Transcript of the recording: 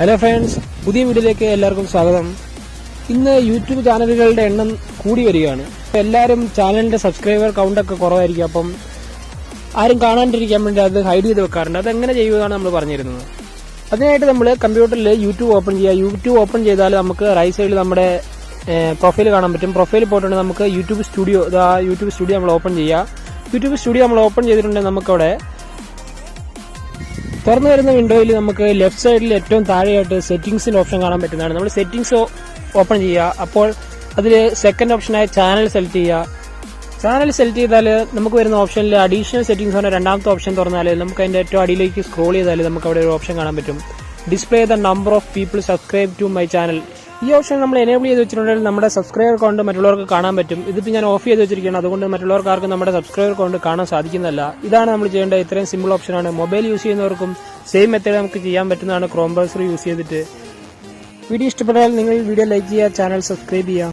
Hello friends, പുതിയ വീഡിയോയിലേക്ക് എല്ലാവർക്കും സ്വാഗതം. ഇന്ന് യൂട്യൂബ് ചാനലുകളുടെ എണ്ണം കൂടി വരികയാണ്. എല്ലാവരും ചാനലിന്റെ സബ്സ്ക്രൈബർ കൗണ്ടൊക്കെ കുറവായിരിക്കും. അപ്പം ആരും കാണാണ്ടിരിക്കാൻ വേണ്ടി അത് ഹൈഡ് ചെയ്ത് വെക്കാറുണ്ട്. അതെങ്ങനെ ചെയ്യുന്നതാണ് നമ്മൾ പറഞ്ഞിരുന്നത്. അതിനായിട്ട് നമ്മൾ കമ്പ്യൂട്ടറിൽ യൂട്യൂബ് ഓപ്പൺ ചെയ്യുക. യൂട്യൂബ് ഓപ്പൺ ചെയ്താൽ നമുക്ക് റൈറ്റ് സൈഡിൽ നമ്മുടെ പ്രൊഫൈൽ കാണാൻ പറ്റും. പ്രൊഫൈൽ പോയിട്ടുണ്ടെങ്കിൽ നമുക്ക് യൂട്യൂബ് സ്റ്റുഡിയോ നമ്മൾ ഓപ്പൺ ചെയ്യുക. യൂട്യൂബ് സ്റ്റുഡിയോ നമ്മൾ ഓപ്പൺ ചെയ്തിട്ടുണ്ടെങ്കിൽ നമുക്കവിടെ തുറന്നു വരുന്ന വിൻഡോയിൽ നമുക്ക് ലെഫ്റ്റ് സൈഡിൽ ഏറ്റവും താഴെയായിട്ട് സെറ്റിംഗ്സിന്റെ ഓപ്ഷൻ കാണാൻ പറ്റുന്നതാണ്. നമ്മൾ സെറ്റിംഗ്സ് ഓപ്പൺ ചെയ്യുക. അപ്പോൾ അതിൽ സെക്കൻഡ് ഓപ്ഷനായി ചാനൽ സെലക്ട് ചെയ്യുക. ചാനൽ സെലക്ട് ചെയ്താൽ നമുക്ക് വരുന്ന ഓപ്ഷനിൽ അഡീഷണൽ സെറ്റിംഗ്സ് ആണ് രണ്ടാമത്തെ ഓപ്ഷൻ തുറന്നാൽ നമുക്ക് അതിന്റെ ഏറ്റവും അടിയിലേക്ക് സ്ക്രോൾ ചെയ്താൽ നമുക്ക് അവിടെ ഒരു ഓപ്ഷൻ കാണാൻ പറ്റും. Display the number of people subscribe to my channel. ഈ ഓപ്ഷൻ നമ്മൾ എനേബിൾ ചെയ്ത് വെച്ചിട്ടുണ്ടെങ്കിൽ നമ്മുടെ സബ്സ്ക്രൈബർ കൗണ്ട് മറ്റുള്ളവർക്ക് കാണാൻ പറ്റും. ഇതിപ്പോൾ ഞാൻ ഓഫ് ചെയ്ത് വെച്ചിരിക്കുകയാണ്, അതുകൊണ്ട് മറ്റുള്ളവർക്ക് ആർക്കും നമ്മുടെ സബ്സ്ക്രൈബർ കൗണ്ട് കാണാൻ സാധിക്കുന്നതല്ല. ഇതാണ് നമ്മൾ ചെയ്യേണ്ടത്. ഇത്രയും സിമ്പിൾ ഓപ്ഷനാണ്. മൊബൈൽ യൂസ് ചെയ്യുന്നവർക്കും സെയിം മെത്തേഡ് നമുക്ക് ചെയ്യാൻ പറ്റുന്നതാണ് ക്രോം ബ്രൗസർ യൂസ് ചെയ്തിട്ട്. വീഡിയോ ഇഷ്ടപ്പെട്ടാൽ നിങ്ങൾ വീഡിയോ ലൈക്ക് ചെയ്യുക, ചാനൽ സബ്സ്ക്രൈബ് ചെയ്യുക.